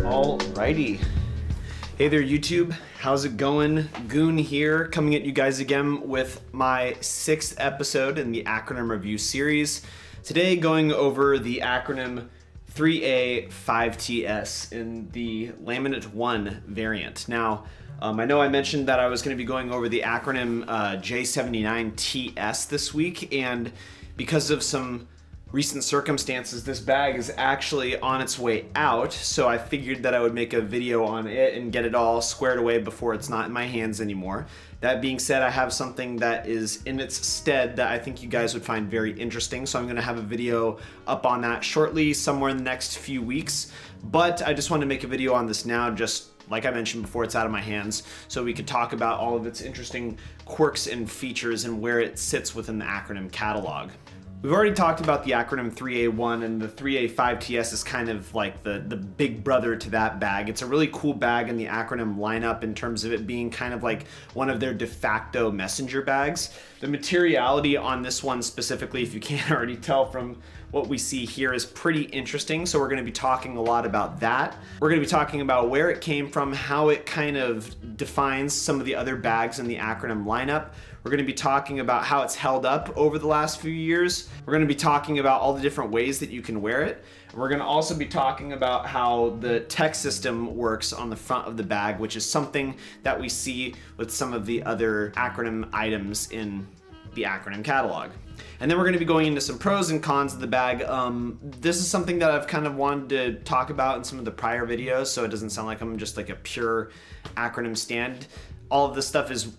Alrighty. Hey there, YouTube. How's it going? Goon here, coming at you guys again with my 6th episode in the Acronym review series. Today, going over the Acronym 3a-5TS in the Laminate 1 variant. Now, I know I mentioned that I was going to be going over the Acronym J79TS this week, and because of some recent circumstances, this bag is actually on its way out, so I figured that I would make a video on it and get it all squared away before it's not in my hands anymore. That being said, I have something that is in its stead that I think you guys would find very interesting, so I'm going to have a video up on that shortly, somewhere in the next few weeks. But I just wanted to make a video on this now, just like I mentioned before, it's out of my hands, so we could talk about all of its interesting quirks and features and where it sits within the Acronym catalog. We've already talked about the Acronym 3A1, and the 3A-5TS is kind of like the big brother to that bag. It's a really cool bag in the Acronym lineup in terms of it being kind of like one of their de facto messenger bags. The materiality on this one specifically, if you can't already tell from what we see here, is pretty interesting, so we're going to be talking a lot about that. We're going to be talking about where it came from, how it kind of defines some of the other bags in the Acronym lineup. We're going to be talking about how it's held up over the last few years. We're going to be talking about all the different ways that you can wear it. And we're going to also be talking about how the text system works on the front of the bag, which is something that we see with some of the other Acronym items in the Acronym catalog. And then we're going to be going into some pros and cons of the bag. This is something that I've kind of wanted to talk about in some of the prior videos, so it doesn't sound like I'm just like a pure Acronym stand. All of this stuff is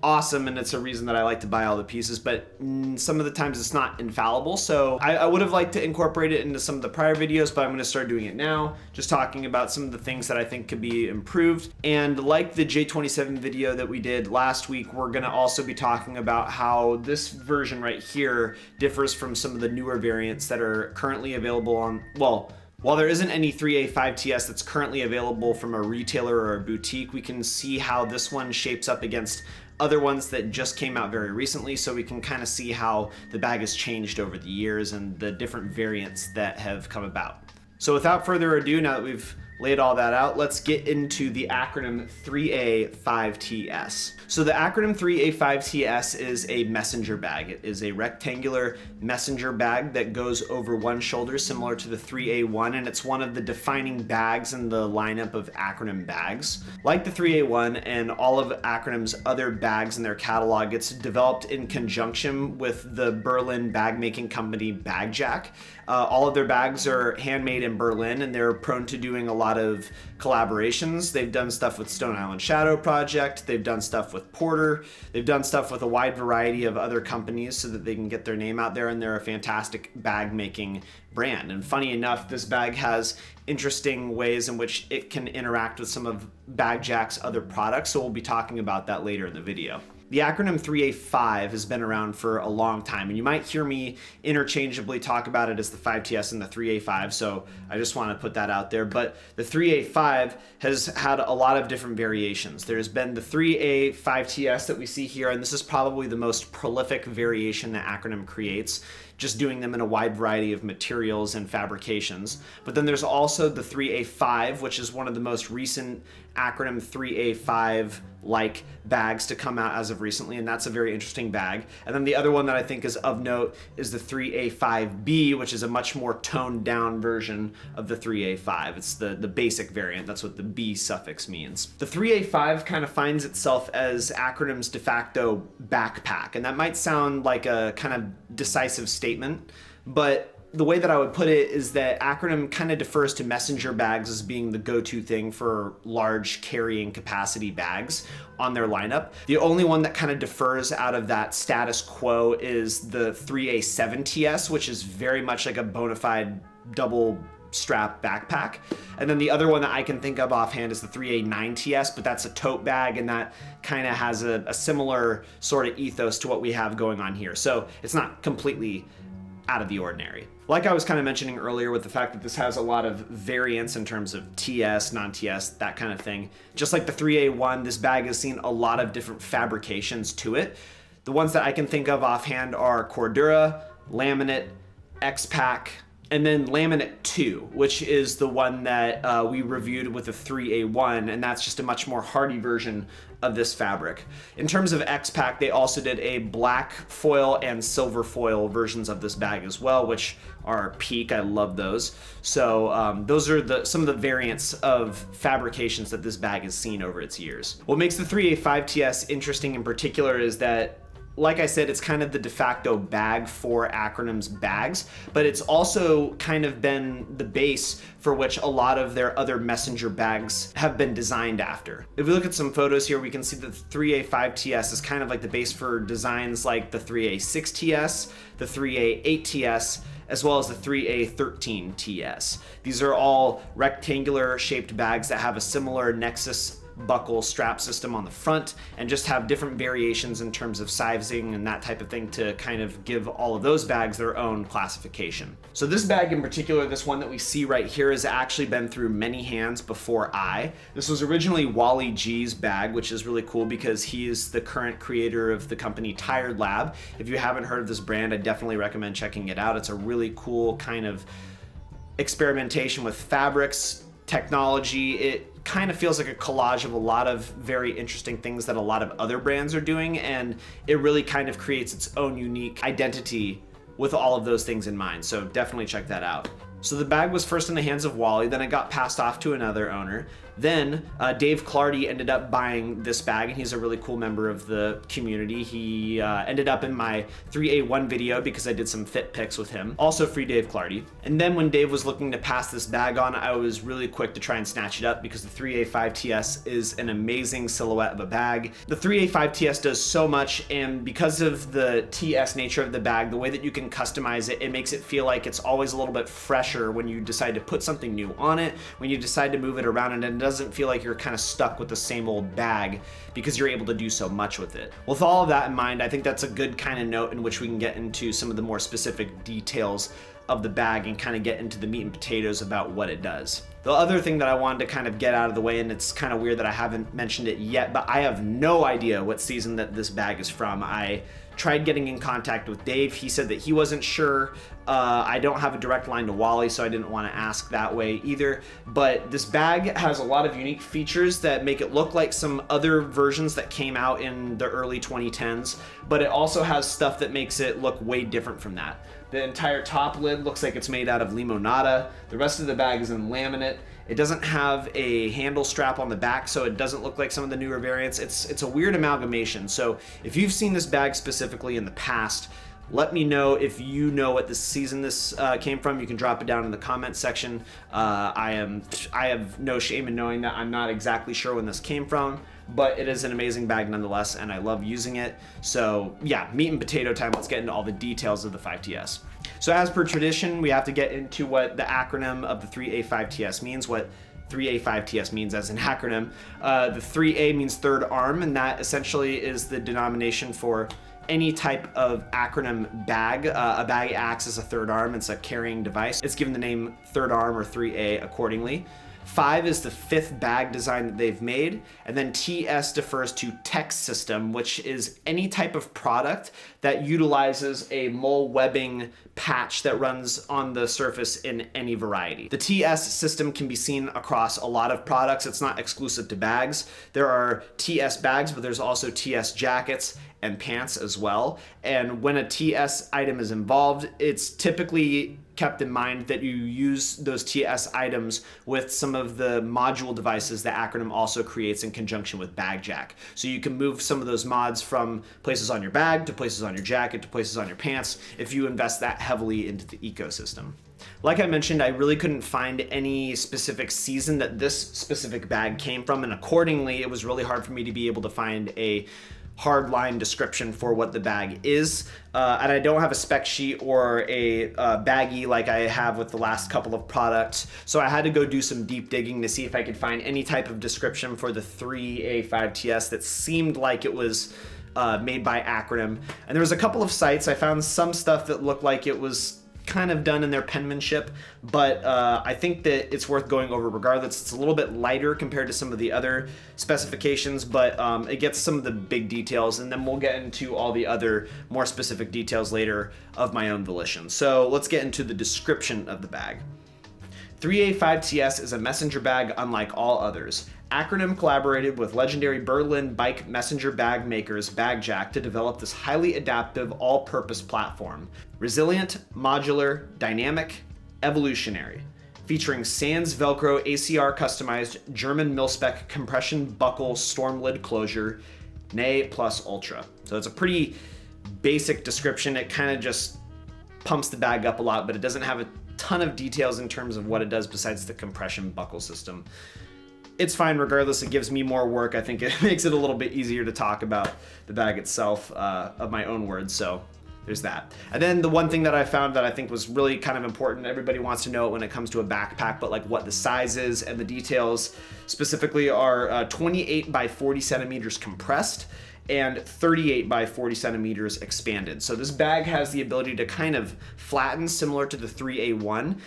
awesome, and it's a reason that I like to buy all the pieces, but some of the times it's not infallible, so I would have liked to incorporate it into some of the prior videos, but I'm going to start doing it now, just talking about some of the things that I think could be improved. And like the J27 video that we did last week, we're going to also be talking about how this version right here differs from some of the newer variants that are currently available on, well, while there isn't any 3A-5TS that's currently available from a retailer or a boutique, we can see how this one shapes up against other ones that just came out very recently, so we can kind of see how the bag has changed over the years and the different variants that have come about. So without further ado, now that we've laid all that out, let's get into the Acronym 3A-5TS. So the Acronym 3A-5TS is a messenger bag. It is a rectangular messenger bag that goes over one shoulder, similar to the 3A1, and it's one of the defining bags in the lineup of Acronym bags. Like the 3A1 and all of Acronym's other bags in their catalog, it's developed in conjunction with the Berlin bag making company Bagjack. All of their bags are handmade in Berlin, and they're prone to doing a lot of collaborations. They've done stuff with Stone Island Shadow Project, they've done stuff with Porter, they've done stuff with a wide variety of other companies so that they can get their name out there, and they're a fantastic bag making brand. And funny enough, this bag has interesting ways in which it can interact with some of Bagjack's other products, so we'll be talking about that later in the video. The Acronym 3A5 has been around for a long time, and you might hear me interchangeably talk about it as the 5TS and the 3A5, so I just want to put that out there. But the 3A5 has had a lot of different variations. There's been the 3A-5TS that we see here, and this is probably the most prolific variation that Acronym creates, just doing them in a wide variety of materials and fabrications. But then there's also the 3A5, which is one of the most recent Acronym 3A5 like bags to come out as of recently, and that's a very interesting bag. And then the other one that I think is of note is the 3A5B, which is a much more toned down version of the 3A5. It's the basic variant. That's what the B suffix means. The 3A5 kind of finds itself as Acronym's de facto backpack, and that might sound like a kind of decisive statement, but the way that I would put it is that Acronym kind of defers to messenger bags as being the go-to thing for large carrying capacity bags on their lineup. The only one that kind of differs out of that status quo is the 3A-7TS, which is very much like a bona fide double strap backpack. And then the other one that I can think of offhand is the 3A-9TS, but that's a tote bag, and that kind of has a similar sort of ethos to what we have going on here. So it's not completely out of the ordinary. Like I was kind of mentioning earlier with the fact that this has a lot of variance in terms of TS, non-TS, that kind of thing. Just like the 3A1, this bag has seen a lot of different fabrications to it. The ones that I can think of offhand are Cordura, Laminate, X-Pack, And then Laminate 2, which is the one that we reviewed with the 3A1, and that's just a much more hardy version of this fabric. In terms of X-Pack, they also did a black foil and silver foil versions of this bag as well, which are peak. I love those. So those are some of the variants of fabrications that this bag has seen over its years. What makes the 3a-5TS interesting in particular is that, like I said, it's kind of the de facto bag for Acronym's bags, but it's also kind of been the base for which a lot of their other messenger bags have been designed after. If we look at some photos here, we can see that the 3a-5TS is kind of like the base for designs like the 3a-6TS, the 3a-8TS, as well as the 3a-13TS. These are all rectangular shaped bags that have a similar Nexus buckle strap system on the front and just have different variations in terms of sizing and that type of thing to kind of give all of those bags their own classification. So this bag in particular, this one that we see right here, has actually been through many hands before I. This was originally Wally G's bag, which is really cool because he is the current creator of the company Tired Lab. If you haven't heard of this brand, I definitely recommend checking it out. It's a really cool kind of experimentation with fabrics, technology. It kind of feels like a collage of a lot of very interesting things that a lot of other brands are doing, and it really kind of creates its own unique identity with all of those things in mind. So definitely check that out. So the bag was first in the hands of Wally, then it got passed off to another owner. Then Dave Clardy ended up buying this bag, and he's a really cool member of the community. He ended up in my 3A1 video because I did some fit pics with him. Also free Dave Clardy. And then when Dave was looking to pass this bag on, I was really quick to try and snatch it up because the 3A-5TS is an amazing silhouette of a bag. The 3A-5TS does so much, and because of the TS nature of the bag, the way that you can customize it, it makes it feel like it's always a little bit fresher when you decide to put something new on it, when you decide to move it around, and it doesn't feel like you're kind of stuck with the same old bag because you're able to do so much with it. With all of that in mind, I think that's a good kind of note in which we can get into some of the more specific details of the bag and kind of get into the meat and potatoes about what it does. The other thing that I wanted to kind of get out of the way, and it's kind of weird that I haven't mentioned it yet, but I have no idea what season that this bag is from. I tried getting in contact with Dave. He said that he wasn't sure. I don't have a direct line to Wally, so I didn't want to ask that way either. But this bag has a lot of unique features that make it look like some other versions that came out in the early 2010s, but it also has stuff that makes it look way different from that. The entire top lid looks like it's made out of limonada. The rest of the bag is in laminate. It doesn't have a handle strap on the back, so it doesn't look like some of the newer variants. It's a weird amalgamation. So if you've seen this bag specifically in the past, let me know if you know what this season this came from. You can drop it down in the comment section. I have no shame in knowing that I'm not exactly sure when this came from, but it is an amazing bag nonetheless, and I love using it. So yeah, meat and potato time. Let's get into all the details of the 5TS. So as per tradition, we have to get into what the acronym of the 3A-5TS means, what 3A-5TS means as an acronym. The 3A means third arm, and that essentially is the denomination for any type of acronym bag. A bag acts as a third arm. It's a carrying device. It's given the name third arm or 3A accordingly. 5 is the fifth bag design that they've made, and then TS defers to text system, which is any type of product that utilizes a mole webbing patch that runs on the surface in any variety. The TS system can be seen across a lot of products. It's not exclusive to bags. There are TS bags, but there's also TS jackets and pants as well. And when a TS item is involved, it's typically kept in mind that you use those TS items with some of the module devices that Acronym also creates in conjunction with Bagjack. So you can move some of those mods from places on your bag to places on your jacket to places on your pants if you invest that heavily into the ecosystem. Like I mentioned, I really couldn't find any specific season that this specific bag came from, and accordingly, it was really hard for me to be able to find a hard line description for what the bag is, and I don't have a spec sheet or a baggie like I have with the last couple of products, so I had to go do some deep digging to see if I could find any type of description for the 3A-5TS that seemed like it was made by Acronym. And there was a couple of sites. I found some stuff that looked like it was kind of done in their penmanship, but I think that it's worth going over regardless. It's a little bit lighter compared to some of the other specifications, but it gets some of the big details, and then we'll get into all the other more specific details later of my own volition. So let's get into the description of the bag. 3a-5TS is a messenger bag unlike all others. Acronym collaborated with legendary Berlin bike messenger bag makers Bagjack to develop this highly adaptive, all-purpose platform. Resilient, modular, dynamic, evolutionary. Featuring Sans Velcro ACR customized German mil-spec compression buckle storm lid closure, Nay plus Ultra. So it's a pretty basic description. It kind of just pumps the bag up a lot, but it doesn't have a ton of details in terms of what it does besides the compression buckle system. It's fine regardless. It gives me more work. I think it makes it a little bit easier to talk about the bag itself of my own words, so there's that. And then the one thing that I found that I think was really kind of important, everybody wants to know it when it comes to a backpack, but like what the size is, and the details specifically are 28 by 40 centimeters compressed and 38 by 40 centimeters expanded. So this bag has the ability to kind of flatten, similar to the 3A1.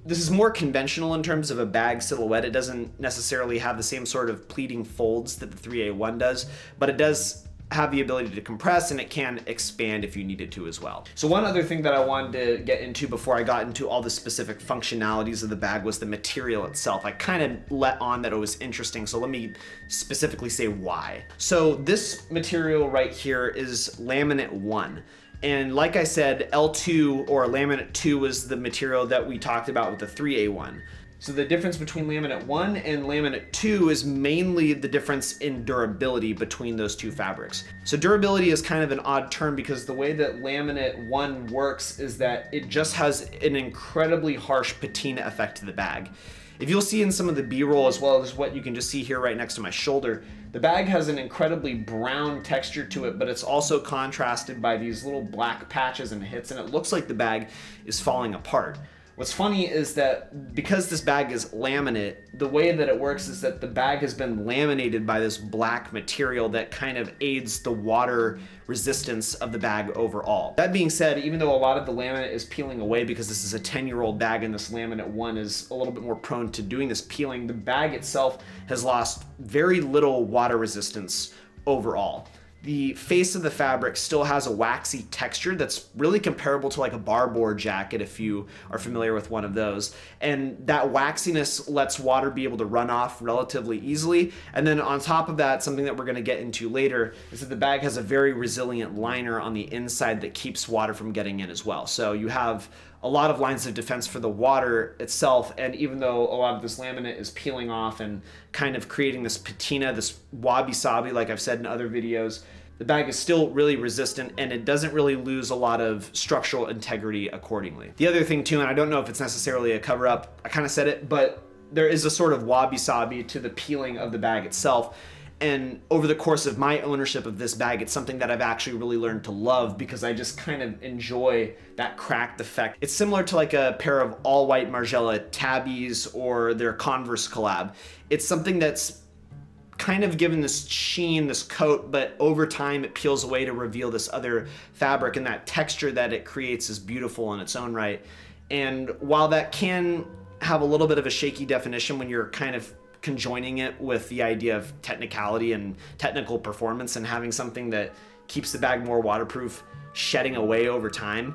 This is more conventional in terms of a bag silhouette. It doesn't necessarily have the same sort of pleating folds that the 3A1 does, but it does have the ability to compress, and it can expand if you need it to as well. So one other thing that I wanted to get into before I got into all the specific functionalities of the bag was the material itself. I kind of let on that it was interesting, so let me specifically say why. So this material right here is Laminate 1. And like I said, L2 or Laminate 2 was the material that we talked about with the 3A1. So the difference between Laminate 1 and Laminate 2 is mainly the difference in durability between those two fabrics. So durability is kind of an odd term because the way that Laminate 1 works is that it just has an incredibly harsh patina effect to the bag. If you'll see in some of the B-roll, as well as what you can just see here right next to my shoulder, the bag has an incredibly brown texture to it, but it's also contrasted by these little black patches and hits, and it looks like the bag is falling apart. What's funny is that because this bag is laminate, the way that it works is that the bag has been laminated by this black material that kind of aids the water resistance of the bag overall. That being said, even though a lot of the laminate is peeling away because this is a 10-year-old bag and this Laminate 1 is a little bit more prone to doing this peeling, the bag itself has lost very little water resistance overall. The face of the fabric still has a waxy texture that's really comparable to like a barboard jacket if you are familiar with one of those. And that waxiness lets water be able to run off relatively easily. And then on top of that, something that we're going to get into later is that the bag has a very resilient liner on the inside that keeps water from getting in as well. So you have a lot of lines of defense for the water itself, and even though a lot of this laminate is peeling off and kind of creating this patina, this wabi-sabi, like I've said in other videos, the bag is still really resistant and it doesn't really lose a lot of structural integrity accordingly. The other thing too, and I don't know if it's necessarily a cover-up, I kind of said it, but there is a sort of wabi-sabi to the peeling of the bag itself. And over the course of my ownership of this bag, it's something that I've actually really learned to love because I just kind of enjoy that cracked effect. It's similar to like a pair of all-white Margiela tabbies or their Converse collab. It's something that's kind of given this sheen, this coat, but over time it peels away to reveal this other fabric, and that texture that it creates is beautiful in its own right. And while that can have a little bit of a shaky definition when you're kind of conjoining it with the idea of technicality and technical performance and having something that keeps the bag more waterproof shedding away over time,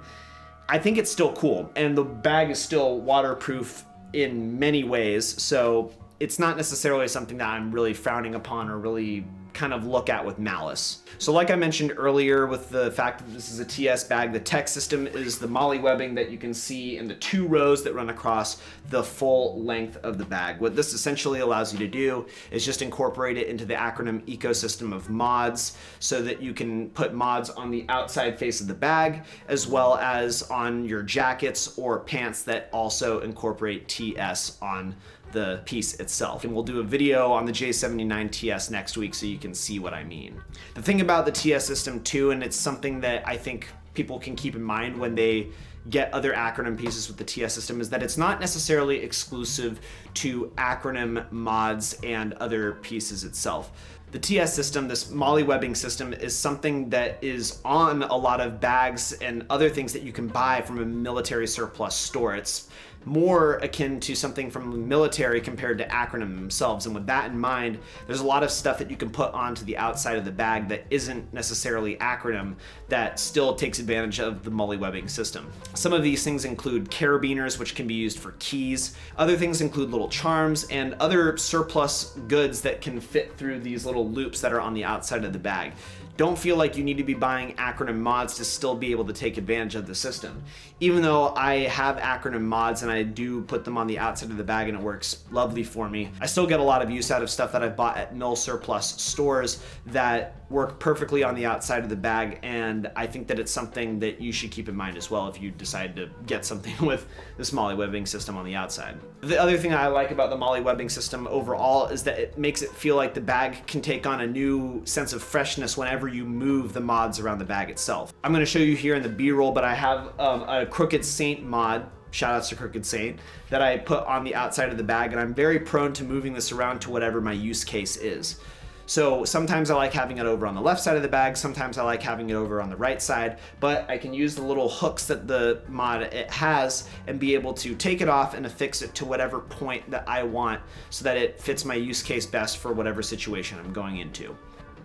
I think it's still cool. And the bag is still waterproof in many ways, so it's not necessarily something that I'm really frowning upon or really kind of look at with malice. So like I mentioned earlier with the fact that this is a TS bag, the tech system is the molly webbing that you can see in the 2 rows that run across the full length of the bag. What this essentially allows you to do is just incorporate it into the Acronym ecosystem of mods so that you can put mods on the outside face of the bag as well as on your jackets or pants that also incorporate TS on the piece itself. And we'll do a video on the J79 TS next week so you can see what I mean. The thing about the TS system too, and it's something that I think people can keep in mind when they get other Acronym pieces with the TS system, is that it's not necessarily exclusive to Acronym mods and other pieces itself. The TS system, this MOLLE webbing system, is something that is on a lot of bags and other things that you can buy from a military surplus store. It's more akin to something from the military compared to Acronym themselves. And with that in mind, there's a lot of stuff that you can put onto the outside of the bag that isn't necessarily Acronym that still takes advantage of the MOLLE webbing system. Some of these things include carabiners, which can be used for keys. Other things include little charms and other surplus goods that can fit through these little loops that are on the outside of the bag. Don't feel like you need to be buying Acronym mods to still be able to take advantage of the system. Even though I have Acronym mods and I do put them on the outside of the bag and it works lovely for me, I still get a lot of use out of stuff that I've bought at mil surplus stores that work perfectly on the outside of the bag, and I think that it's something that you should keep in mind as well if you decide to get something with this MOLLE webbing system on the outside. The other thing I like about the MOLLE webbing system overall is that it makes it feel like the bag can take on a new sense of freshness whenever you move the mods around the bag itself. I'm going to show you here in the B-roll, but I have a Crooked Saint mod, shoutouts to Crooked Saint, that I put on the outside of the bag, and I'm very prone to moving this around to whatever my use case is. So sometimes I like having it over on the left side of the bag, sometimes I like having it over on the right side, but I can use the little hooks that the mod it has and be able to take it off and affix it to whatever point that I want so that it fits my use case best for whatever situation I'm going into.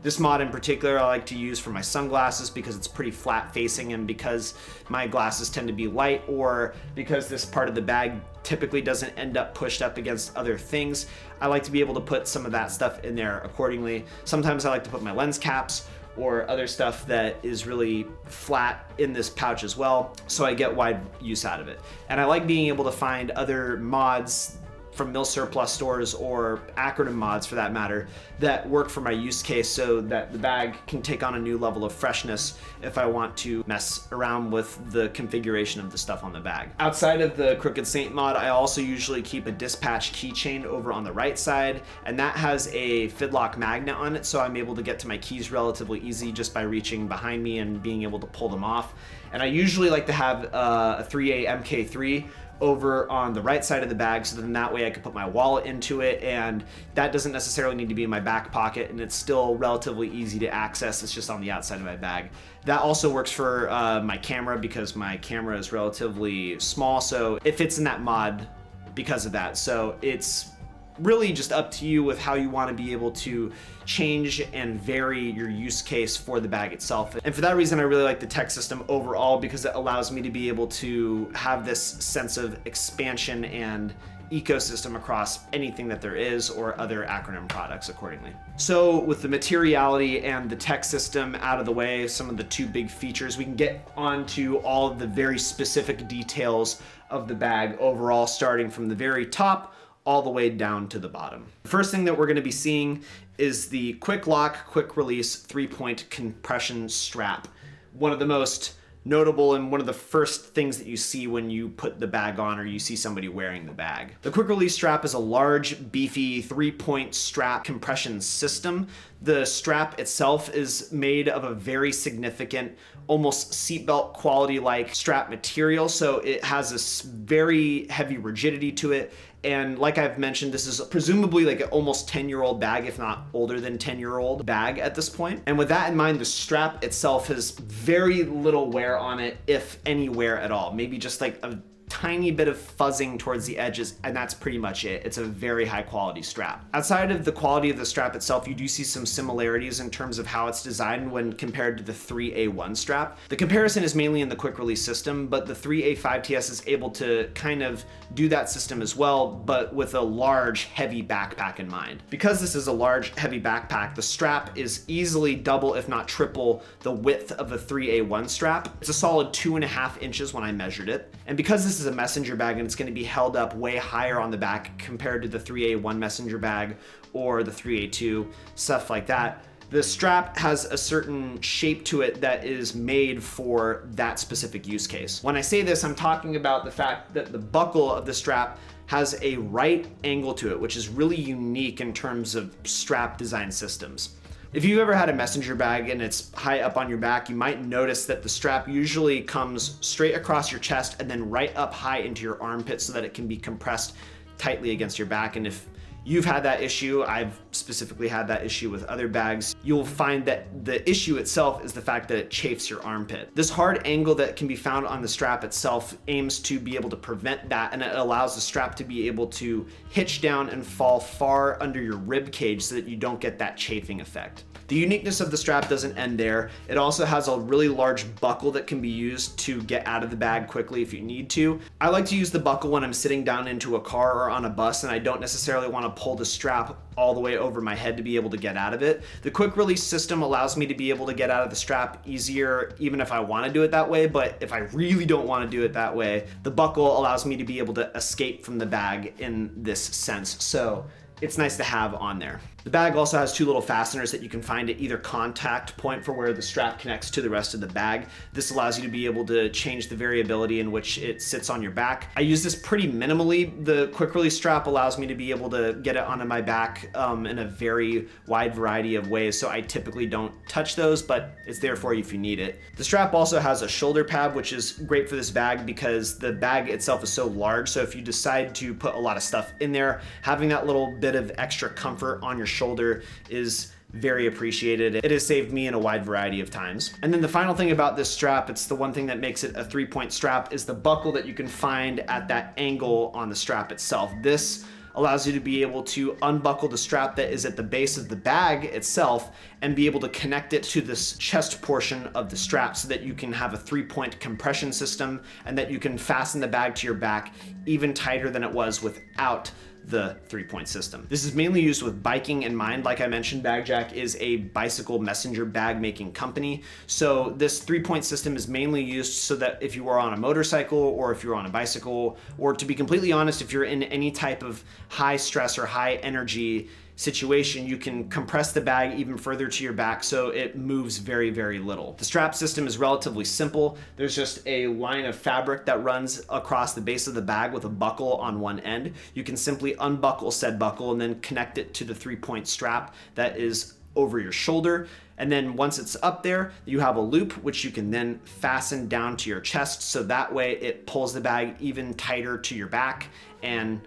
This mod in particular I like to use for my sunglasses because it's pretty flat facing, and because my glasses tend to be light, or because this part of the bag typically doesn't end up pushed up against other things, I like to be able to put some of that stuff in there accordingly. Sometimes I like to put my lens caps or other stuff that is really flat in this pouch as well, so I get wide use out of it. And I like being able to find other mods from mil surplus stores, or Acronym mods for that matter, that work for my use case so that the bag can take on a new level of freshness if I want to mess around with the configuration of the stuff on the bag. Outside of the Crooked Saint mod, I also usually keep a dispatch keychain over on the right side, and that has a fidlock magnet on it, so I'm able to get to my keys relatively easy just by reaching behind me and being able to pull them off. And I usually like to have a 3a MK3 over on the right side of the bag, so then that way I can put my wallet into it, and that doesn't necessarily need to be in my back pocket, and it's still relatively easy to access. It's just on the outside of my bag. That also works for my camera because my camera is relatively small, so it fits in that mod because of that. So it's really just up to you with how you want to be able to change and vary your use case for the bag itself. And for that reason, I really like the tech system overall because it allows me to be able to have this sense of expansion and ecosystem across anything that there is, or other Acronym products accordingly. So with the materiality and the tech system out of the way, some of the two big features, we can get onto all of the very specific details of the bag overall, starting from the very top all the way down to the bottom. The first thing that we're going to be seeing is the quick lock, quick release 3-point compression strap. One of the most notable and one of the first things that you see when you put the bag on or you see somebody wearing the bag. The quick release strap is a large, beefy 3-point strap compression system. The strap itself is made of a very significant, almost seatbelt quality like strap material, so it has this very heavy rigidity to it. And like I've mentioned, this is presumably like an almost 10-year-old bag, if not older than 10-year-old bag at this point. And with that in mind, the strap itself has very little wear on it, if any wear at all. Maybe just like a tiny bit of fuzzing towards the edges, and that's pretty much it. It's a very high quality strap. Outside of the quality of the strap itself, you do see some similarities in terms of how it's designed when compared to the 3A1 strap. The comparison is mainly in the quick release system, but the 3a-5TS is able to kind of do that system as well, but with a large, heavy backpack in mind. Because this is a large, heavy backpack, the strap is easily double, if not triple, the width of a 3A1 strap. It's a solid 2.5 inches when I measured it. And because this is a messenger bag and it's going to be held up way higher on the back compared to the 3A1 messenger bag or the 3A2, stuff like that, the strap has a certain shape to it that is made for that specific use case. When I say this, I'm talking about the fact that the buckle of the strap has a right angle to it, which is really unique in terms of strap design systems. If you've ever had a messenger bag and it's high up on your back, you might notice that the strap usually comes straight across your chest and then right up high into your armpit so that it can be compressed tightly against your back. And if you've had that issue, I've specifically had that issue with other bags, you'll find that the issue itself is the fact that it chafes your armpit. This hard angle that can be found on the strap itself aims to be able to prevent that, and it allows the strap to be able to hitch down and fall far under your rib cage so that you don't get that chafing effect. The uniqueness of the strap doesn't end there. It also has a really large buckle that can be used to get out of the bag quickly if you need to. I like to use the buckle when I'm sitting down into a car or on a bus and I don't necessarily want to pull the strap all the way over my head to be able to get out of it. The quick release system allows me to be able to get out of the strap easier even if I want to do it that way, but if I really don't want to do it that way, the buckle allows me to be able to escape from the bag in this sense. So it's nice to have on there. The bag also has two little fasteners that you can find at either contact point for where the strap connects to the rest of the bag. This allows you to be able to change the variability in which it sits on your back. I use this pretty minimally. The quick release strap allows me to be able to get it onto my back in a very wide variety of ways, so I typically don't touch those, but it's there for you if you need it. The strap also has a shoulder pad, which is great for this bag because the bag itself is so large, so if you decide to put a lot of stuff in there, having that little bit of extra comfort on your shoulder is very appreciated. It has saved me in a wide variety of times. And then the final thing about this strap, it's the one thing that makes it a 3-point strap, is the buckle that you can find at that angle on the strap itself. This allows you to be able to unbuckle the strap that is at the base of the bag itself and be able to connect it to this chest portion of the strap so that you can have a 3-point compression system and that you can fasten the bag to your back even tighter than it was without the 3-point system. This is mainly used with biking in mind. Like I mentioned, Bagjack is a bicycle messenger bag making company. So this 3-point system is mainly used so that if you are on a motorcycle or if you're on a bicycle, or to be completely honest, if you're in any type of high stress or high energy situation, you can compress the bag even further to your back so it moves very, very little. The strap system is relatively simple. There's just a line of fabric that runs across the base of the bag with a buckle on one end. You can simply unbuckle said buckle and then connect it to the 3-point strap that is over your shoulder. And then once it's up there, you have a loop which you can then fasten down to your chest, so that way it pulls the bag even tighter to your back and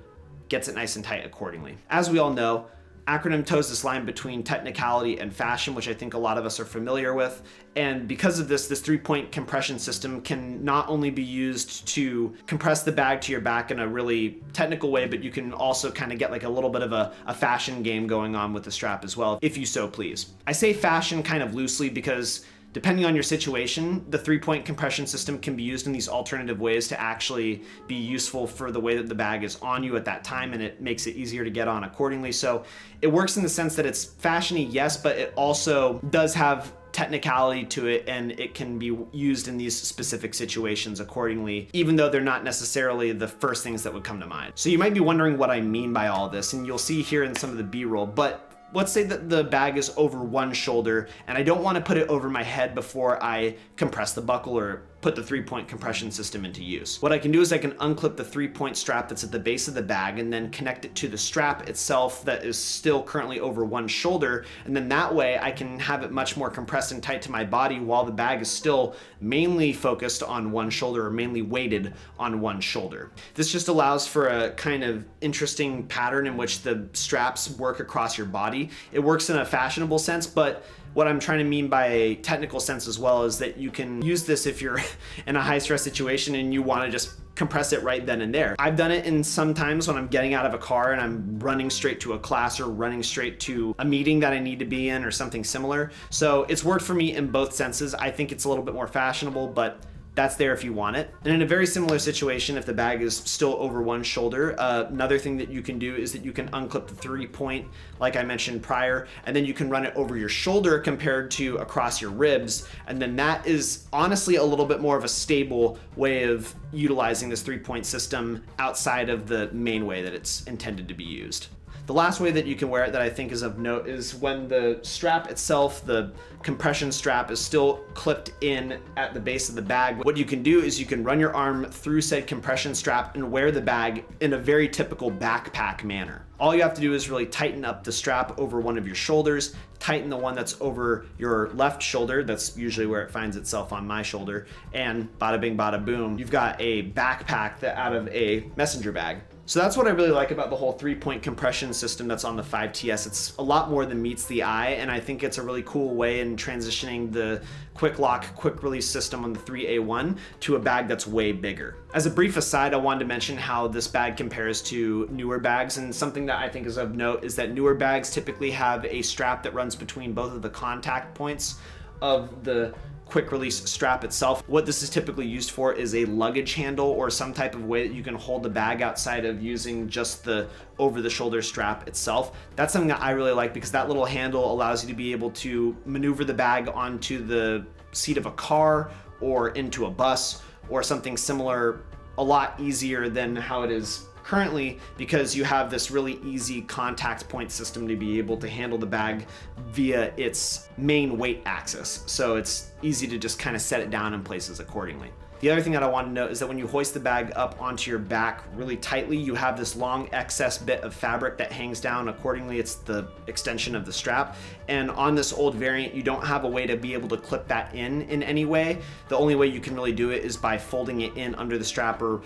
gets it nice and tight accordingly. As we all know, Acronym toes this line between technicality and fashion, which I think a lot of us are familiar with. And because of this 3-point compression system can not only be used to compress the bag to your back in a really technical way, but you can also kind of get like a little bit of a fashion game going on with the strap as well, if you so please. I say fashion kind of loosely because depending on your situation, the 3-point compression system can be used in these alternative ways to actually be useful for the way that the bag is on you at that time, and it makes it easier to get on accordingly. So it works in the sense that it's fashiony, yes, but it also does have technicality to it, and it can be used in these specific situations accordingly, even though they're not necessarily the first things that would come to mind. So you might be wondering what I mean by all this, and you'll see here in some of the B-roll, but let's say that the bag is over one shoulder and I don't want to put it over my head before I compress the buckle or put the 3-point compression system into use. What I can do is I can unclip the 3-point strap that's at the base of the bag and then connect it to the strap itself that is still currently over one shoulder, and then that way I can have it much more compressed and tight to my body while the bag is still mainly focused on one shoulder or mainly weighted on one shoulder. This just allows for a kind of interesting pattern in which the straps work across your body. It works in a fashionable sense, but what I'm trying to mean by a technical sense as well is that you can use this if you're in a high stress situation and you want to just compress it right then and there. I've done it in sometimes when I'm getting out of a car and I'm running straight to a class or running straight to a meeting that I need to be in or something similar. So it's worked for me in both senses. I think it's a little bit more fashionable, but that's there if you want it. And in a very similar situation, if the bag is still over one shoulder, another thing that you can do is that you can unclip the 3-point, like I mentioned prior, and then you can run it over your shoulder compared to across your ribs. And then that is honestly a little bit more of a stable way of utilizing this 3-point system outside of the main way that it's intended to be used. The last way that you can wear it that I think is of note is when the strap itself, the compression strap, is still clipped in at the base of the bag. What you can do is you can run your arm through said compression strap and wear the bag in a very typical backpack manner. All you have to do is really tighten up the strap over one of your shoulders, tighten the one that's over your left shoulder, that's usually where it finds itself on my shoulder, and bada bing bada boom, you've got a backpack that out of a messenger bag. So that's what I really like about the whole 3-point compression system that's on the 5TS. It's a lot more than meets the eye, and I think it's a really cool way in transitioning the quick lock, quick release system on the 3A1 to a bag that's way bigger. As a brief aside, I wanted to mention how this bag compares to newer bags, and something that I think is of note is that newer bags typically have a strap that runs between both of the contact points of the quick release strap itself. What this is typically used for is a luggage handle or some type of way that you can hold the bag outside of using just the over the shoulder strap itself. That's something that I really like because that little handle allows you to be able to maneuver the bag onto the seat of a car or into a bus or something similar a lot easier than how it is currently, because you have this really easy contact point system to be able to handle the bag via its main weight axis. So it's easy to just kind of set it down in places accordingly. The other thing that I want to note is that when you hoist the bag up onto your back really tightly, you have this long excess bit of fabric that hangs down accordingly. It's the extension of the strap. And on this old variant, you don't have a way to be able to clip that in any way. The only way you can really do it is by folding it in under the strap or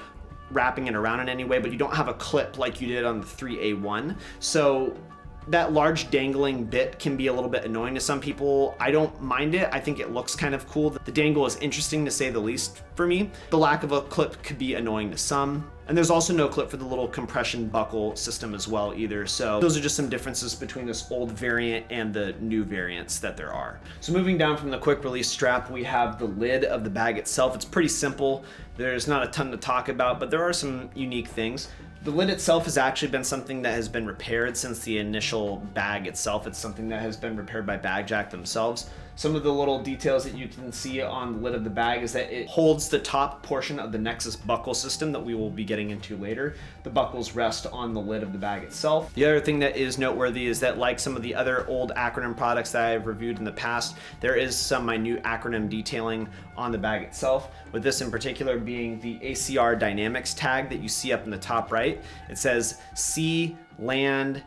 wrapping it around in any way, but you don't have a clip like you did on the 3A1. So that large dangling bit can be a little bit annoying to some people. I don't mind it. I think it looks kind of cool. The dangle is interesting to say the least for me. The lack of a clip could be annoying to some. And there's also no clip for the little compression buckle system as well either. So those are just some differences between this old variant and the new variants that there are. So moving down from the quick release strap, we have the lid of the bag itself. It's pretty simple. There's not a ton to talk about, but there are some unique things. The lid itself has actually been something that has been repaired since the initial bag itself. It's something that has been repaired by Bagjack themselves. Some of the little details that you can see on the lid of the bag is that it holds the top portion of the Nexus buckle system that we will be getting into later. The buckles rest on the lid of the bag itself. The other thing that is noteworthy is that, like some of the other old Acronym products that I've reviewed in the past, there is some minute Acronym detailing on the bag itself, with this in particular being the ACR Dynamics tag that you see up in the top right. It says sea, land,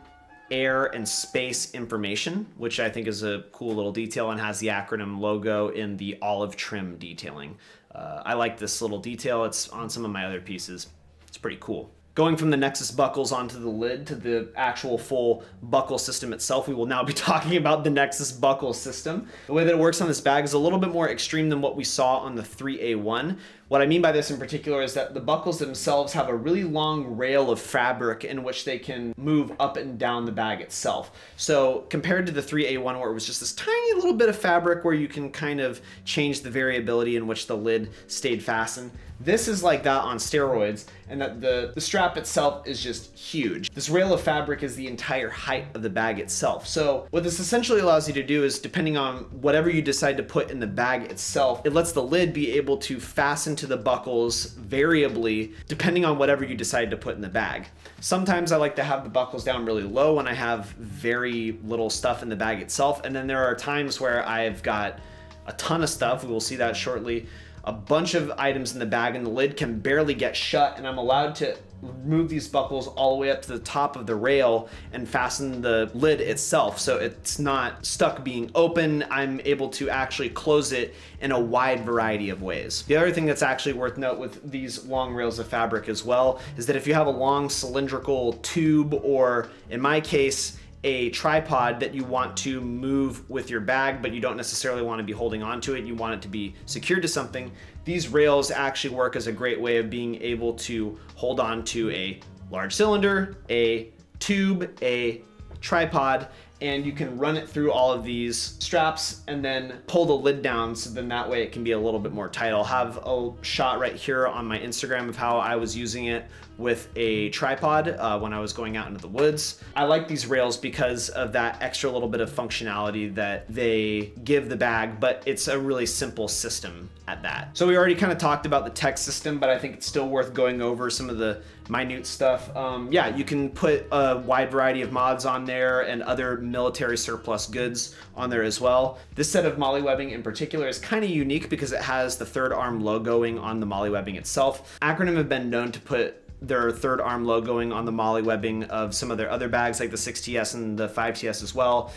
air, and space information, which I think is a cool little detail and has the Acronym logo in the olive trim detailing. I like this little detail. It's on some of my other pieces. It's pretty cool. Going from the Nexus buckles onto the lid to the actual full buckle system itself, we will now be talking about the Nexus buckle system. The way that it works on this bag is a little bit more extreme than what we saw on the 3A1. What I mean by this in particular is that the buckles themselves have a really long rail of fabric in which they can move up and down the bag itself. So compared to the 3A1, where it was just this tiny little bit of fabric where you can kind of change the variability in which the lid stayed fastened, this is like that on steroids, and that the strap itself is just huge. This rail of fabric is the entire height of the bag itself. So what this essentially allows you to do is, depending on whatever you decide to put in the bag itself, it lets the lid be able to fasten to the buckles variably depending on whatever you decide to put in the bag. Sometimes I like to have the buckles down really low when I have very little stuff in the bag itself, and then there are times where I've got a ton of stuff, we will see that shortly, a bunch of items in the bag, and the lid can barely get shut, and I'm allowed to move these buckles all the way up to the top of the rail and fasten the lid itself so it's not stuck being open. I'm able to actually close it in a wide variety of ways. The other thing that's actually worth note with these long rails of fabric as well is that if you have a long cylindrical tube, or in my case, a tripod that you want to move with your bag, but you don't necessarily want to be holding on to it, you want it to be secured to something, these rails actually work as a great way of being able to hold on to a large cylinder, a tube, a tripod, and you can run it through all of these straps and then pull the lid down, so then that way it can be a little bit more tight. I'll have a shot right here on my Instagram of how I was using it with a tripod when I was going out into the woods. I like these rails because of that extra little bit of functionality that they give the bag, but it's a really simple system at that. So we already kind of talked about the tech system, but I think it's still worth going over some of the minute stuff. Yeah, you can put a wide variety of mods on there and other military surplus goods on there as well. This set of mollywebbing in particular is kind of unique because it has the third arm logoing on the mollywebbing itself. Acronym have been known to put their third arm logoing on the MOLLE webbing of some of their other bags like the 6TS and the 5TS as well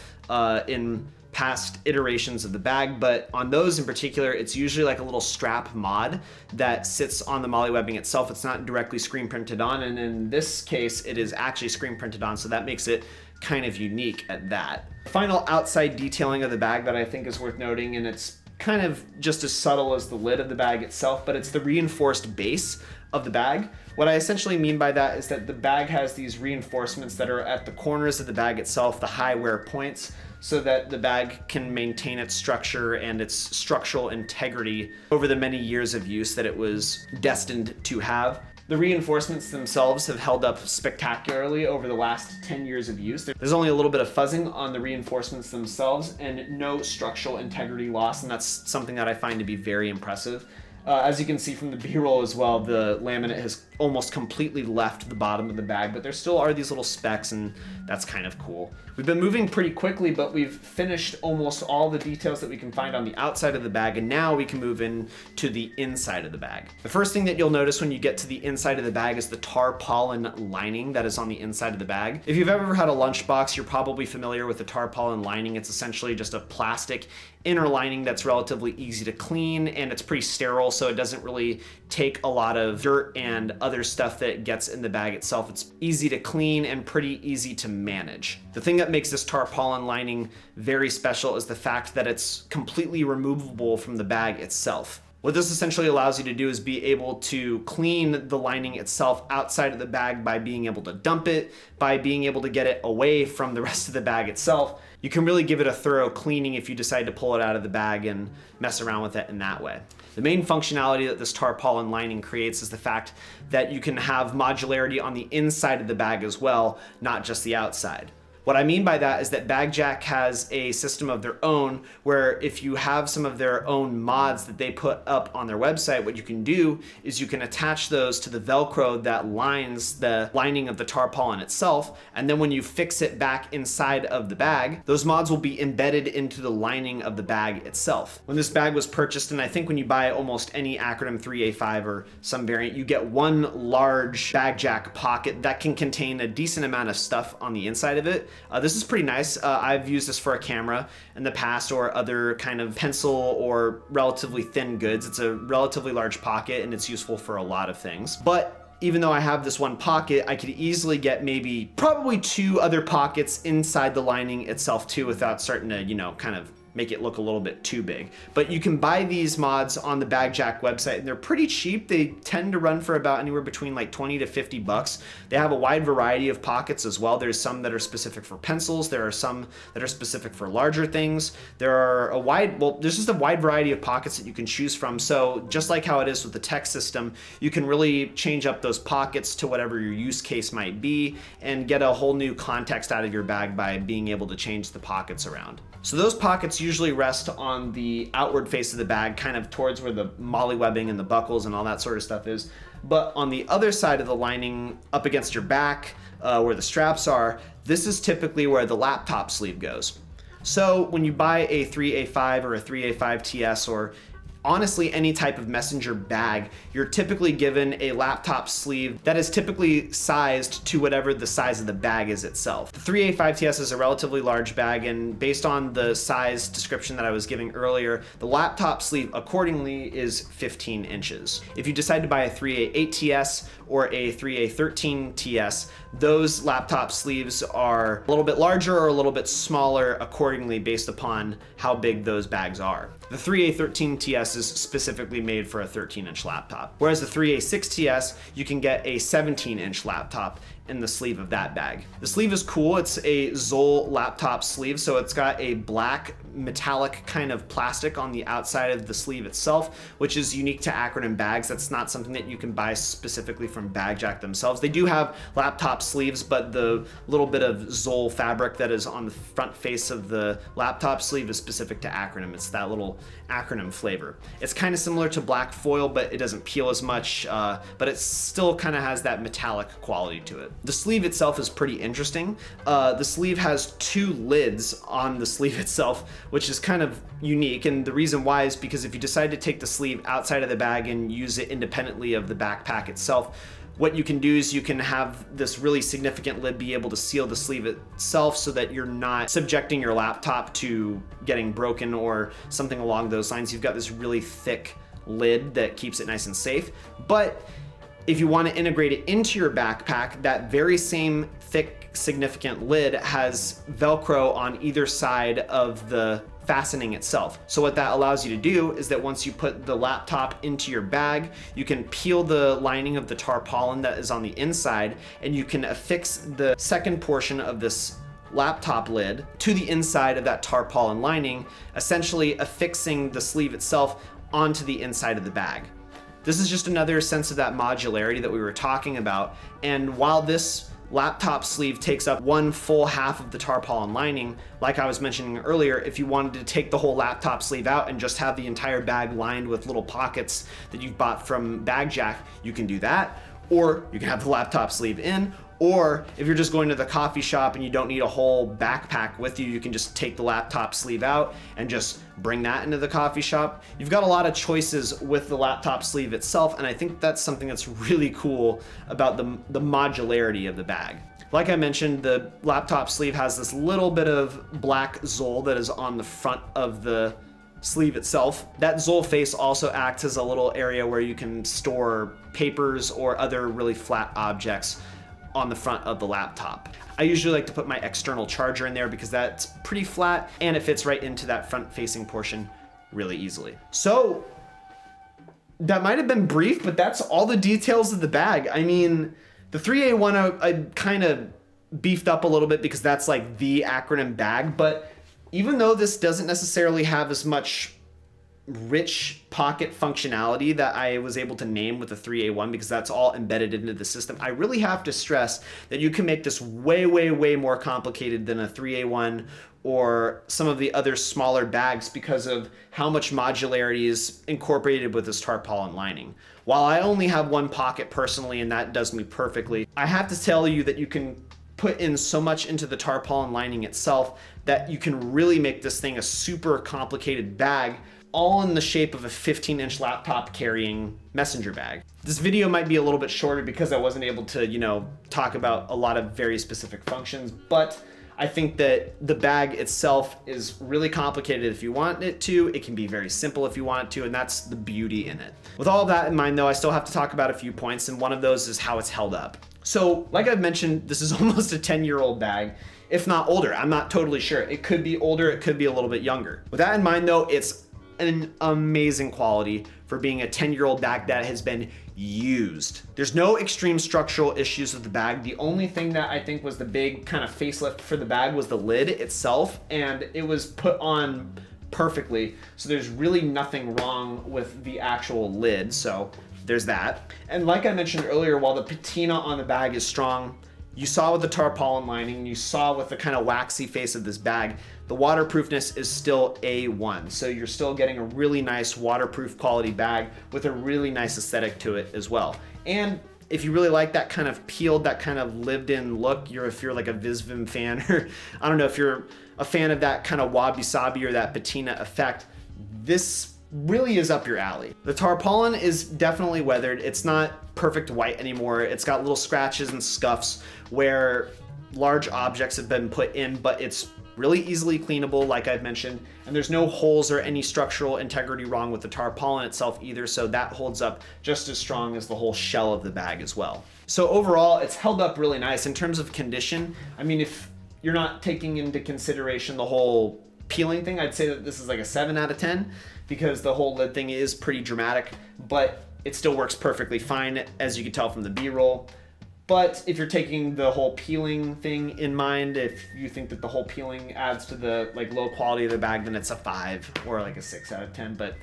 in past iterations of the bag, but on those in particular, it's usually like a little strap mod that sits on the MOLLE webbing itself. It's not directly screen printed on, and in this case, it is actually screen printed on, so that makes it kind of unique at that. Final outside detailing of the bag that I think is worth noting, and it's kind of just as subtle as the lid of the bag itself, but it's the reinforced base of the bag. What I essentially mean by that is that the bag has these reinforcements that are at the corners of the bag itself, the high wear points, so that the bag can maintain its structure and its structural integrity over the many years of use that it was destined to have. The reinforcements themselves have held up spectacularly over the last 10 years of use. There's only a little bit of fuzzing on the reinforcements themselves and no structural integrity loss, and that's something that I find to be very impressive. As you can see from the B-roll as well, the laminate has almost completely left the bottom of the bag, but there still are these little specks, and that's kind of cool. We've been moving pretty quickly, but we've finished almost all the details that we can find on the outside of the bag, and now we can move in to the inside of the bag. The first thing that you'll notice when you get to the inside of the bag is the tarpaulin lining that is on the inside of the bag. If you've ever had a lunchbox, you're probably familiar with the tarpaulin lining. It's essentially just a plastic inner lining that's relatively easy to clean, and it's pretty sterile, so it doesn't really take a lot of dirt and other stuff that gets in the bag itself. It's easy to clean and pretty easy to manage. The thing that makes this tarpaulin lining very special is the fact that it's completely removable from the bag itself. What this essentially allows you to do is be able to clean the lining itself outside of the bag by being able to dump it, by being able to get it away from the rest of the bag itself. You can really give it a thorough cleaning if you decide to pull it out of the bag and mess around with it in that way. The main functionality that this tarpaulin lining creates is the fact that you can have modularity on the inside of the bag as well, not just the outside. What I mean by that is that Bagjack has a system of their own where if you have some of their own mods that they put up on their website, what you can do is you can attach those to the Velcro that lines the lining of the tarpaulin itself, and then when you fix it back inside of the bag, those mods will be embedded into the lining of the bag itself. When this bag was purchased, and I think when you buy almost any Acronym 3a-5 or some variant, you get one large Bagjack pocket that can contain a decent amount of stuff on the inside of it. This is pretty nice. I've used this for a camera in the past or other kind of pencil or relatively thin goods. It's a relatively large pocket and it's useful for a lot of things. But even though I have this one pocket, I could easily get probably two other pockets inside the lining itself too without starting to, kind of make it look a little bit too big. But you can buy these mods on the Bagjack website and they're pretty cheap. They tend to run for about anywhere between like 20 to 50 bucks. They have a wide variety of pockets as well. There's some that are specific for pencils. There are some that are specific for larger things. There's just a wide variety of pockets that you can choose from. So just like how it is with the tech system, you can really change up those pockets to whatever your use case might be and get a whole new context out of your bag by being able to change the pockets around. So those pockets usually rest on the outward face of the bag, kind of towards where the MOLLE webbing and the buckles and all that sort of stuff is. But on the other side of the lining, up against your back, where the straps are, this is typically where the laptop sleeve goes. So when you buy a 3a-5 or a 3a-5TS or honestly any type of messenger bag, you're typically given a laptop sleeve that is typically sized to whatever the size of the bag is itself. The 3a-5TS is a relatively large bag, and based on the size description that I was giving earlier, the laptop sleeve accordingly is 15 inches. If you decide to buy a 3a-8TS or a 3a-13TS, those laptop sleeves are a little bit larger or a little bit smaller accordingly based upon how big those bags are. The 3a-13TS is specifically made for a 13-inch laptop, whereas the 3a-6TS, you can get a 17-inch laptop in the sleeve of that bag. The sleeve is cool. It's a Zoll laptop sleeve, so it's got a black metallic kind of plastic on the outside of the sleeve itself, which is unique to Acronym bags. That's not something that you can buy specifically from Bagjack themselves. They do have laptop sleeves, but the little bit of Zoll fabric that is on the front face of the laptop sleeve is specific to Acronym. It's that little Acronym flavor. It's kind of similar to black foil, but it doesn't peel as much, but it still kind of has that metallic quality to it. The sleeve itself is pretty interesting. The sleeve has two lids on the sleeve itself, which is kind of unique, and the reason why is because if you decide to take the sleeve outside of the bag and use it independently of the backpack itself, what you can do is you can have this really significant lid be able to seal the sleeve itself so that you're not subjecting your laptop to getting broken or something along those lines. You've got this really thick lid that keeps it nice and safe. But if you want to integrate it into your backpack, that very same thick, significant lid has Velcro on either side of the fastening itself. So what that allows you to do is that once you put the laptop into your bag, you can peel the lining of the tarpaulin that is on the inside, and you can affix the second portion of this laptop lid to the inside of that tarpaulin lining, essentially affixing the sleeve itself onto the inside of the bag. This is just another sense of that modularity that we were talking about. And while this laptop sleeve takes up one full half of the tarpaulin lining, like I was mentioning earlier, if you wanted to take the whole laptop sleeve out and just have the entire bag lined with little pockets that you've bought from Bagjack, you can do that. Or you can have the laptop sleeve in, or if you're just going to the coffee shop and you don't need a whole backpack with you, you can just take the laptop sleeve out and just bring that into the coffee shop. You've got a lot of choices with the laptop sleeve itself, and I think that's something that's really cool about the modularity of the bag. Like I mentioned, the laptop sleeve has this little bit of black zoll that is on the front of the sleeve itself. That zoll face also acts as a little area where you can store papers or other really flat objects on the front of the laptop. I usually like to put my external charger in there because that's pretty flat and it fits right into that front facing portion really easily. So that might have been brief, but that's all the details of the bag. I mean, the 3A1 I kind of beefed up a little bit because that's like the Acronym bag, but even though this doesn't necessarily have as much rich pocket functionality that I was able to name with the 3A1 because that's all embedded into the system, I really have to stress that you can make this way, way, way more complicated than a 3A1 or some of the other smaller bags because of how much modularity is incorporated with this tarpaulin lining. While I only have one pocket personally, and that does me perfectly, I have to tell you that you can put in so much into the tarpaulin lining itself that you can really make this thing a super complicated bag, all in the shape of a 15-inch laptop carrying messenger bag. This video might be a little bit shorter because I wasn't able to, talk about a lot of very specific functions, but I think that the bag itself is really complicated if you want it to. It can be very simple if you want it to, and that's the beauty in it. With all of that in mind though, I still have to talk about a few points, and one of those is how it's held up. So like I've mentioned, this is almost a 10-year-old bag, if not older. I'm not totally sure. It could be older, it could be a little bit younger. With that in mind though, it's an amazing quality for being a 10-year-old bag that has been used. There's no extreme structural issues with the bag. The only thing that I think was the big kind of facelift for the bag was the lid itself, and it was put on perfectly. So there's really nothing wrong with the actual lid. So there's that. And like I mentioned earlier, while the patina on the bag is strong, you saw with the tarpaulin lining, you saw with the kind of waxy face of this bag, the waterproofness is still A1. So you're still getting a really nice waterproof quality bag with a really nice aesthetic to it as well. And if you really like that kind of peeled, that kind of lived in look, if you're like a Visvim fan, or I don't know, if you're a fan of that kind of wabi-sabi or that patina effect, this really is up your alley. The tarpaulin is definitely weathered. It's not perfect white anymore. It's got little scratches and scuffs where large objects have been put in, but it's really easily cleanable, like I've mentioned, and there's no holes or any structural integrity wrong with the tarpaulin itself either, so that holds up just as strong as the whole shell of the bag as well. So overall, it's held up really nice. In terms of condition, I mean, if you're not taking into consideration the whole peeling thing, I'd say that this is like a 7 out of 10 because the whole lid thing is pretty dramatic, but it still works perfectly fine, as you can tell from the B-roll. But if you're taking the whole peeling thing in mind, if you think that the whole peeling adds to the low quality of the bag, then it's a 5 or like a 6 out of 10. But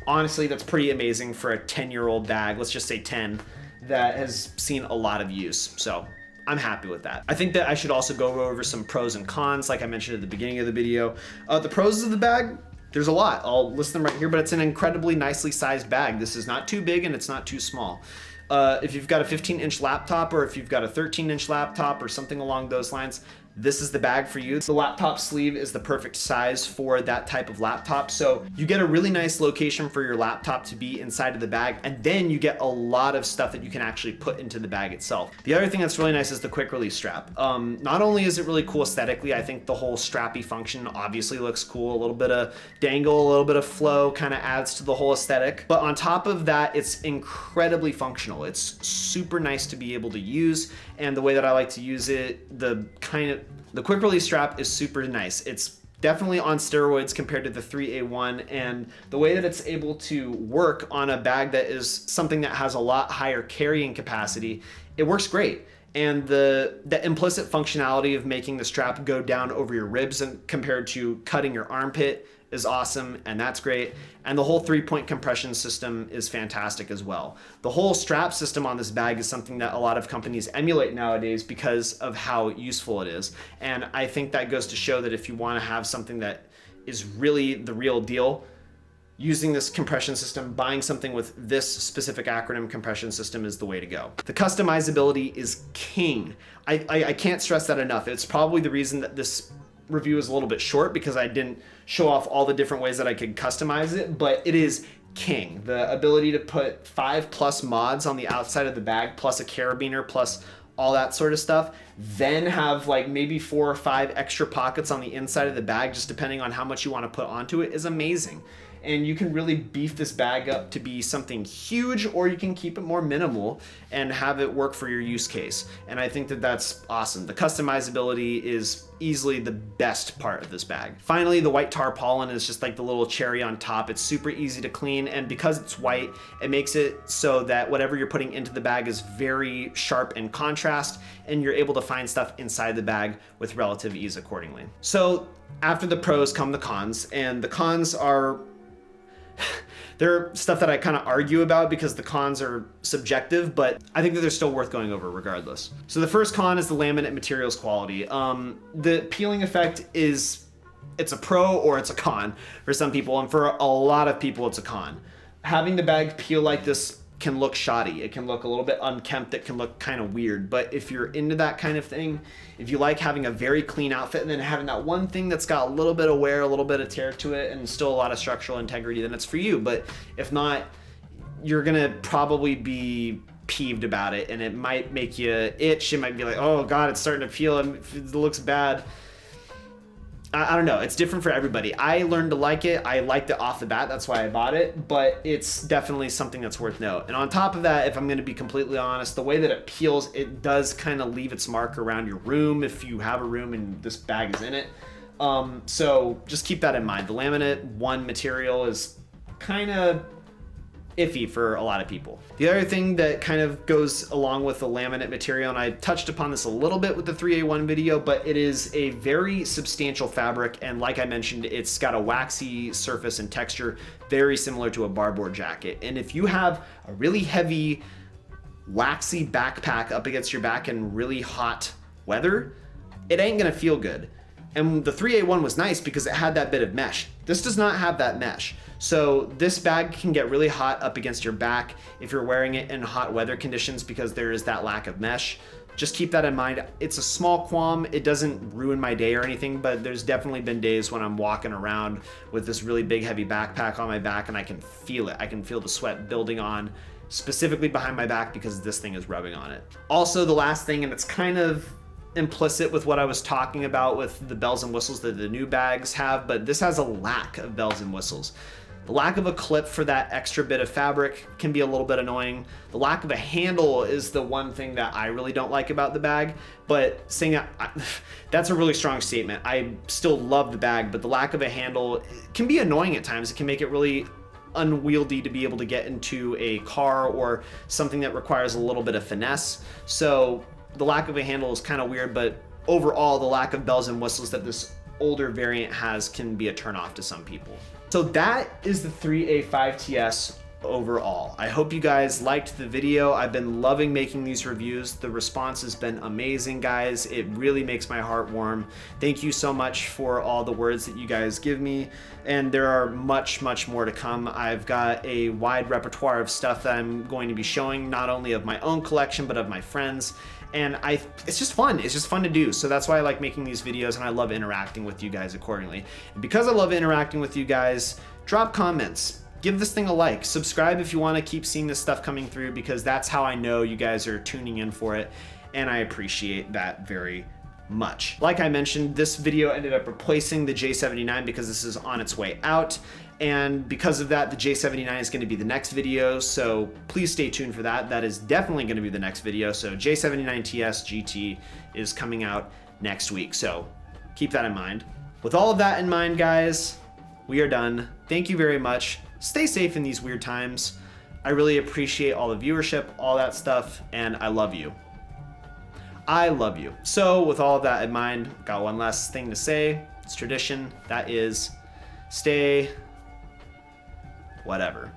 honestly, that's pretty amazing for a 10-year-old bag, let's just say 10, that has seen a lot of use. So I'm happy with that. I think that I should also go over some pros and cons, like I mentioned at the beginning of the video. The pros of the bag, there's a lot. I'll list them right here, but it's an incredibly nicely sized bag. This is not too big and it's not too small. If you've got a 15-inch laptop or if you've got a 13-inch laptop or something along those lines, this is the bag for you. The laptop sleeve is the perfect size for that type of laptop. So you get a really nice location for your laptop to be inside of the bag, and then you get a lot of stuff that you can actually put into the bag itself. The other thing that's really nice is the quick release strap. Not only is it really cool aesthetically, I think the whole strappy function obviously looks cool. A little bit of dangle, a little bit of flow kind of adds to the whole aesthetic. But on top of that, it's incredibly functional. It's super nice to be able to use, and the way that I like to use it, the quick release strap is super nice. It's definitely on steroids compared to the 3A1, and the way that it's able to work on a bag that is something that has a lot higher carrying capacity, it works great. And the implicit functionality of making the strap go down over your ribs and compared to cutting your armpit is awesome, and that's great. And the whole 3-point compression system is fantastic as well. The whole strap system on this bag is something that a lot of companies emulate nowadays because of how useful it is. And I think that goes to show that if you want to have something that is really the real deal, using this compression system, buying something with this specific Acronym compression system is the way to go. The customizability is king. I can't stress that enough. It's probably the reason that this review is a little bit short, because I didn't show off all the different ways that I could customize it, but it is king. The ability to put 5+ mods on the outside of the bag, plus a carabiner, plus all that sort of stuff, then have like maybe 4 or 5 extra pockets on the inside of the bag, just depending on how much you want to put onto it, is amazing. And you can really beef this bag up to be something huge, or you can keep it more minimal and have it work for your use case. And I think that that's awesome. The customizability is easily the best part of this bag. Finally, the white tarpaulin is just like the little cherry on top. It's super easy to clean, and because it's white, it makes it so that whatever you're putting into the bag is very sharp in contrast, and you're able to find stuff inside the bag with relative ease accordingly. So after the pros come the cons, and the cons are they're stuff that I kind of argue about because the cons are subjective, but I think that they're still worth going over regardless. So the first con is the laminate materials quality. The peeling effect it's a pro or it's a con for some people, and for a lot of people it's a con. Having the bag peel like this can look shoddy. It can look a little bit unkempt. It can look kind of weird. But if you're into that kind of thing, if you like having a very clean outfit and then having that one thing that's got a little bit of wear, a little bit of tear to it, and still a lot of structural integrity, then it's for you. But if not, you're gonna probably be peeved about it, and it might make you itch. It might be like, oh God, it's starting to peel and it looks bad. I don't know, it's different for everybody. I learned to like it. I liked it off the bat, that's why I bought it, but it's definitely something that's worth note. And on top of that, if I'm gonna be completely honest, the way that it peels, it does kind of leave its mark around your room if you have a room and this bag is in it. So just keep that in mind. The laminate one material is kind of iffy for a lot of people. The other thing that kind of goes along with the laminate material, and I touched upon this a little bit with the 3A1 video, but it is a very substantial fabric, and like I mentioned, it's got a waxy surface and texture very similar to a barboard jacket. And if you have a really heavy waxy backpack up against your back in really hot weather, it ain't gonna feel good. And the 3A1 was nice because it had that bit of mesh. This does not have that mesh. So this bag can get really hot up against your back if you're wearing it in hot weather conditions because there is that lack of mesh. Just keep that in mind. It's a small qualm. It doesn't ruin my day or anything, but there's definitely been days when I'm walking around with this really big heavy backpack on my back and I can feel it. I can feel the sweat building on specifically behind my back because this thing is rubbing on it. Also, the last thing, and it's kind of implicit with what I was talking about with the bells and whistles that the new bags have, but this has a lack of bells and whistles. The lack of a clip for that extra bit of fabric can be a little bit annoying. The lack of a handle is the one thing that I really don't like about the bag, but saying that's a really strong statement. I still love the bag, but the lack of a handle can be annoying at times. It can make it really unwieldy to be able to get into a car or something that requires a little bit of finesse. So the lack of a handle is kind of weird, but overall the lack of bells and whistles that this older variant has can be a turnoff to some people. So that is the 3a-5TS overall. I hope you guys liked the video. I've been loving making these reviews. The response has been amazing, guys. It really makes my heart warm. Thank you so much for all the words that you guys give me. And there are much, much more to come. I've got a wide repertoire of stuff that I'm going to be showing, not only of my own collection, but of my friends. And it's just fun. It's just fun to do. So that's why I like making these videos, and I love interacting with you guys accordingly. And because I love interacting with you guys, drop comments, give this thing a like, subscribe if you want to keep seeing this stuff coming through, because that's how I know you guys are tuning in for it. And I appreciate that very much. Like I mentioned, this video ended up replacing the J79 because this is on its way out. And because of that, the J79 is going to be the next video, so please stay tuned for that. That is definitely going to be the next video. So J79TS GT is coming out next week, so keep that in mind. With all of that in mind, guys, we are done. Thank you very much. Stay safe in these weird times. I really appreciate all the viewership, all that stuff, and I love you. I love you. So with all of that in mind, got one last thing to say. It's tradition. That is, stay whatever.